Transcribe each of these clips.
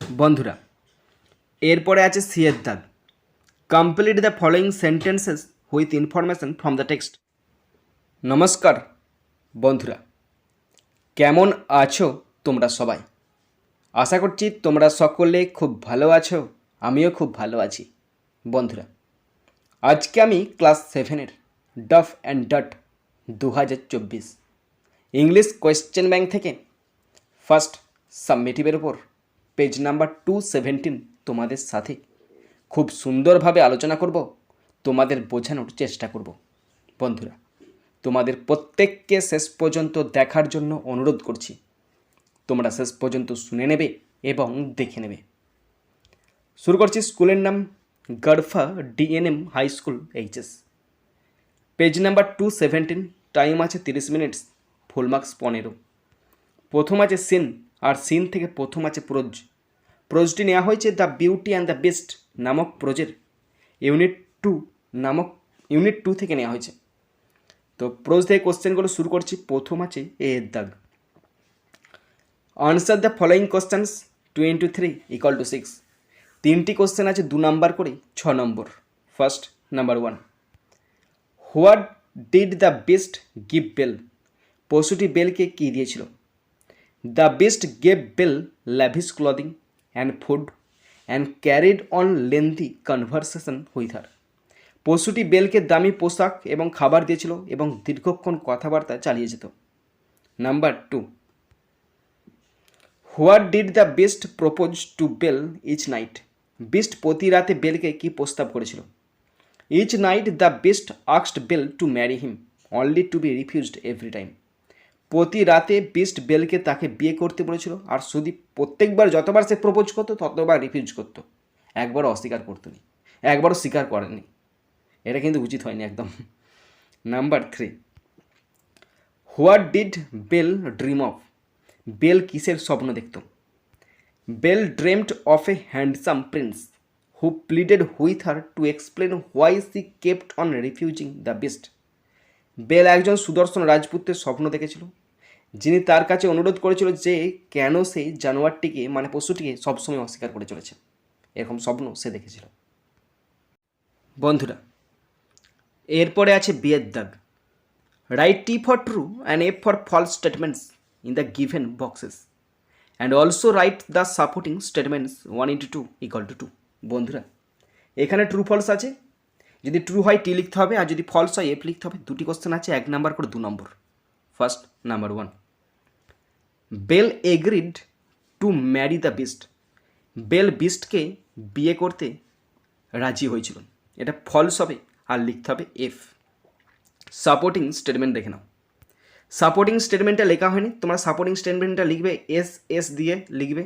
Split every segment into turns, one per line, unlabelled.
বন্ধুরা, এরপরে আছে সি এর দাগ। Complete the following sentences with information from the text. নমস্কার বন্ধুরা, কেমন আছো তোমরা সবাই? আশা করছি তোমরা সকলে খুব ভালো আছো, আমিও খুব ভালো আছি। বন্ধুরা, আজকে আমি ক্লাস 7-এর Duff and Dutt 2024 English question bank থেকে ফার্স্ট সাবমিটিভের ওপর পেজ নাম্বার 217 তোমাদের সাথে খুব সুন্দরভাবে আলোচনা করব, তোমাদের বোঝানোর চেষ্টা করব। বন্ধুরা, তোমাদের প্রত্যেককে শেষ পর্যন্ত দেখার জন্য অনুরোধ করছি। তোমরা শেষ পর্যন্ত শুনে নেবে এবং দেখে নেবে। শুরু করছি। স্কুলের নাম Garfa DNM high school HS. Page number 217, time আছে 30 মিনিটস, ফুল মার্কস 15। প্রথম আছে সিন, আর সিন থেকে প্রথম আছে প্রোজ। প্রোজটি নেওয়া হয়েছে the beauty and the best নামক প্রোজের ইউনিট 2 থেকে নেওয়া হয়েছে। তো প্রোজ থেকে কোশ্চেনগুলো শুরু করছি। প্রথম আছে এ এর দাগ। Answer the following questions 2 × 3 = 6। তিনটি কোশ্চেন আছে 2 নাম্বার করে, 6 number. First, number 1, what did the beast give Belle? পশুটি বেলকে কী দিয়েছিল? The beast gave Belle lavish clothing and food and carried on lengthy conversation with her. পশুটি বেলকে দামি পোশাক এবং খাবার দিয়েছিল এবং দীর্ঘক্ষণ কথাবার্তা চালিয়ে যেত। Number 2, what did the beast propose to Belle each night? Beast প্রতি রাতে বেলকে কী প্রস্তাব করেছিল? Each night the beast asked Belle to marry him only to be refused every time. প্রতি রাতে বেস্ট বেলকে তাকে বিয়ে করতে বলেছিল, আর শুধু প্রত্যেকবার যতবার সে প্রপোজ করতো ততবার রিফিউজ করতো, একবারও অস্বীকার করতো নি, একবারও স্বীকার করেনি। এটা কিন্তু উচিত হয়নি একদম। Number 3, what did Belle dream of? Belle কিসের স্বপ্ন দেখত? Belle dreamed of a handsome prince who pleaded with her to explain why she kept on refusing the beast. Belle একজন সুদর্শন রাজপুত্রের স্বপ্ন দেখেছিল, যিনি তার কাছে অনুরোধ করেছিল যে কেন সেই জানোয়ারটিকে মানে পশুটিকে সবসময় অস্বীকার করে চলেছে। এরকম স্বপ্ন সে দেখেছিল। বন্ধুরা, এরপরে আছে বিয়ের দাগ। Write T for true and F for false statements in the given boxes and also write the supporting statements 1 × 2 = 2। বন্ধুরা, এখানে ট্রু ফলস আছে। যদি ট্রু হয় টি লিখতে হবে, আর যদি ফলস হয় এফ লিখতে হবে। দুটি কোশ্চেন আছে, 1 নাম্বার করে 2 number. First, number 1, Belle agreed to marry the beast. Belle বিস্টকে বিয়ে করতে রাজি হয়েছিল। এটা ফলস হবে, আর লিখতে হবে এফ। সাপোর্টিং স্টেটমেন্ট দেখে নাও। সাপোর্টিং স্টেটমেন্টটা লেখা হয়নি, তোমরা সাপোর্টিং স্টেটমেন্টটা লিখবে এস দিয়ে লিখবে,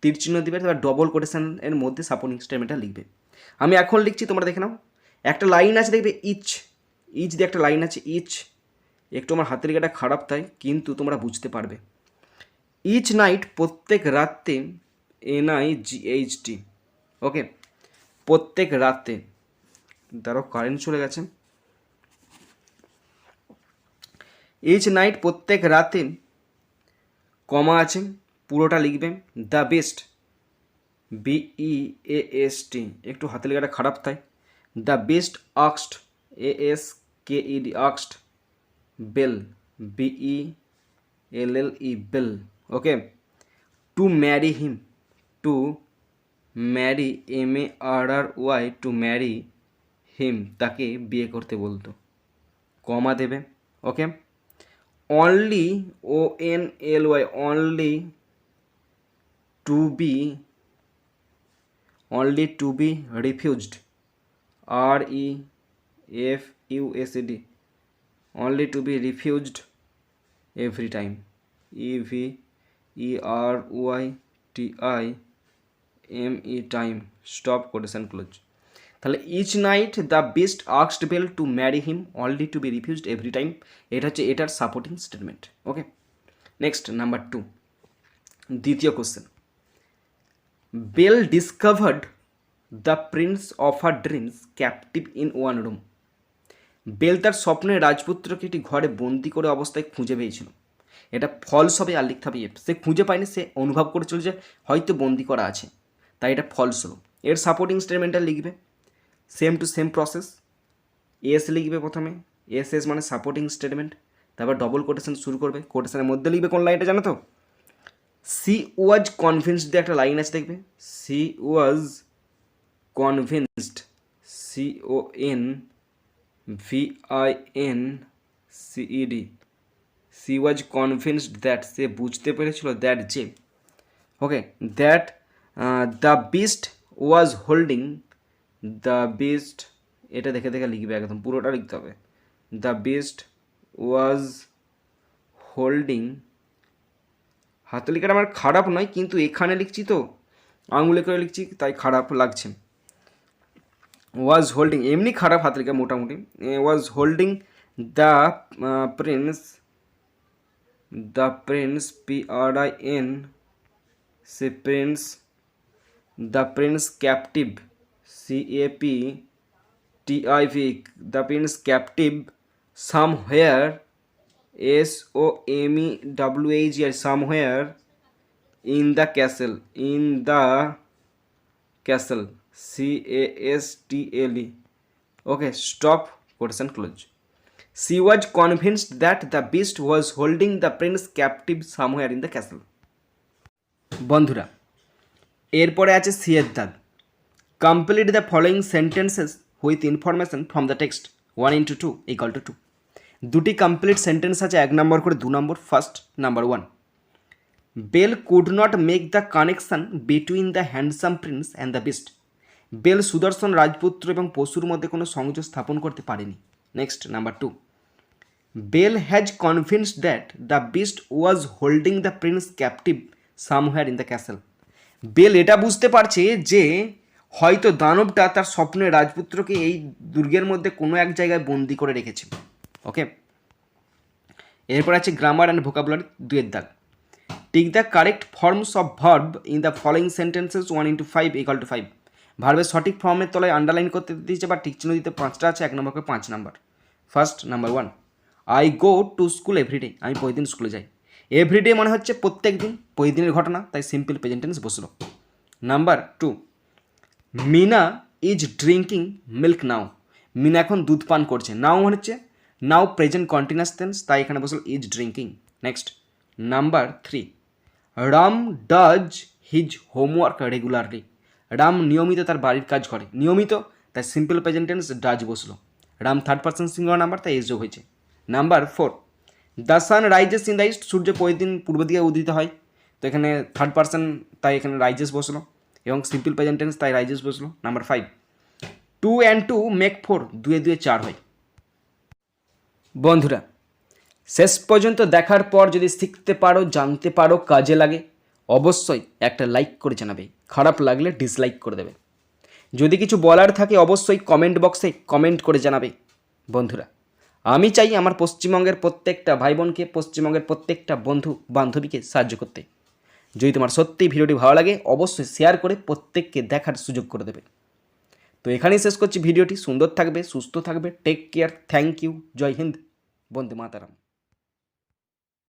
তীর চিহ্ন দিবে, তারপর ডবল কোটেশনের মধ্যে সাপোর্টিং স্টেটমেন্টটা লিখবে। আমি এখন লিখছি, তোমরা দেখে নাও। একটা লাইন আছে দেখবে ইচ দিয়ে একটা লাইন আছে ইচ। একটু আমার হাতের লেখাটা খারাপ তাই, কিন্তু তোমরা বুঝতে পারবে। ইচ নাইট প্রত্যেক রাতে, NIGHT। ওকে, প্রত্যেক রাতে। তারও কারেন্ট চলে গেছে। ইচ নাইট প্রত্যেক রাতে, কমা আছে, পুরোটা লিখবে। দ্য বেস্ট BEAST, একটু হাতে লেখাটা খারাপ তাই। The beast asked ASKED asked Belle BELLE Belle. Okay, to marry him, to marry MARRY, to marry him, তাকে বিয়ে করতে বলতো, কমা দেবে। Okay, only ONLY, only to be refused REFUSED, only to be refused every time EVERYTIME time, stop quotation close. তাহলে each night the beast asked Belle to marry him only to be refused every time, এটা হচ্ছে এটার supporting statement. Okay, next, number 2, দ্বিতীয় question. Belle discovered the prince of her dreams captive in one room. Belle তার স্বপ্নের রাজপুত্রকে একটি ঘরে বন্দি করে অবস্থায় খুঁজে পেয়েছিল এটা ফলস হবে আর লিখতে হবে এফ। সে খুঁজে পায়নি, সে অনুভব করে চলছে হয়তো বন্দি করা আছে, তাই এটা ফলস হলো। এর সাপোর্টিং স্টেটমেন্টটা লিখবে same to same process. S লিখবে প্রথমে, এস মানে সাপোর্টিং স্টেটমেন্ট, তারপর ডবল কোটেশন শুরু করবে। কোটেশনের মধ্যে লিখবে কোন লাইনটা জানো তো? সি ওয়াজ কনভিন্সড দিয়ে একটা লাইন আছে দেখবে, she was convinced, CONVINCED, she was convinced that, সে বুঝতে পেরেছিল, দ্যাট যে, okay, that the beast was holding, the beast, এটা দেখে দেখে লিখবে, একদম পুরোটা লিখতে হবে। দ্য বিস্ট ওয়াজ হোল্ডিং, হাতে লেখাটা আমার খারাপ নয়, কিন্তু এখানে লিখছি তো আঙুলে করে লিখছি, তাই খারাপ লাগছে। ওয়াজ হোল্ডিং, এমনি খারাপ হাতে লেখা মোটামুটি। ওয়াজ holding the Prince, PRIN, say Prince, the prince captive, CAPTIV, the prince captive somewhere, SOMEWHERE, somewhere in the castle, CASTLE. Okay, stop, quotation close. She was convinced that the beast was holding the prince captive somewhere in the castle. বন্ধুরা, এরপরে আছে C এর দাগ। Complete the following sentences with information from the text 1 × 2 = 2। দুটি complete sentence আছে, 1 number করে 2 number. First, number 1, Belle could not make the connection between the handsome prince and the beast. Belle সুদর্শন রাজপুত্র এবং পশুর মধ্যে কোনো সংযোগ স্থাপন করতে পারেনি। Next, number 2, Belle has convinced that the beast was holding the prince captive somewhere in the castle. Belle এটা বুঝতে পারছে যে হয়তো দানবটা তার স্বপ্নের রাজপুত্রকে এই দুর্গের মধ্যে কোনো এক জায়গায় বন্দি করে রেখেছে। ওকে, এরপর আছে গ্রামার অ্যান্ড ভোকাবুলারি 2 এর দাগ। Tick the correct forms of verb in the following sentences 1 × 5 = 5। ভার্বের সঠিক ফর্মের তলায় আন্ডারলাইন করতে দিয়েছে বা টিক চিহ্ন দিতে 5টা আছে, 1 নম্বর করে 5 number. First, number 1, I go to school everyday, আমি প্রতিদিন স্কুলে যাই। এভরিডে মানে হচ্ছে প্রত্যেক দিন, প্রতিদিনের ঘটনা, তাই সিম্পল প্রেজেন্ট টেন্স বসলো। Number 2, Meena is drinking milk now, Meena এখন দুধ পান করছে। নাও মানে হচ্ছে নাও প্রেজেন্ট কন্টিনিউয়াস টেন্স, তাই এখানে বসলো is drinking. Next, number 3, Ram does his homework regularly, Ram নিয়মিত তার বাড়ির কাজ করে। নিয়মিত, তাই সিম্পল প্রেজেন্ট টেন্স ডাজ বসলো। Ram third person singular number, তাই এস যোগ হয়েছে। Number 4, the sun rises in the east, সূর্য প্রতিদিন পূর্ব দিকে উদিত হয়, তো এখানে থার্ড পারসন, তাই এখানে রাইজেস বসলো এবং সিম্পল প্রেজেন্ট টেন্স, তাই রাইজেস বসলো। নাম্বার 5, 2 and 2 make 4, 2 এ 2 4 হয়। বন্ধুরা, শেষ পর্যন্ত দেখার পর যদি শিখতে পারো, জানতে পারো, কাজে লাগে, অবশ্যই একটা লাইক করে জানাবে। খারাপ লাগলে ডিসলাইক করে দেবে। যদি কিছু বলার থাকে অবশ্যই কমেন্ট বক্সে কমেন্ট করে জানাবে। বন্ধুরা, আমি চাই আমার পশ্চিমবঙ্গের প্রত্যেকটা ভাই বোনকে, পশ্চিমবঙ্গের প্রত্যেকটা বন্ধু বান্ধবীকে সাহায্য করতে। যদি তোমার সত্যি ভিডিওটি ভালো লাগে অবশ্যই শেয়ার করে প্রত্যেককে দেখার সুযোগ করে দেবে। তো এখানেই শেষ করছি ভিডিওটি। সুন্দর থাকবে, সুস্থ থাকবে, টেক কেয়ার, থ্যাংক ইউ, জয় হিন্দ, বন্দে মাতারাম।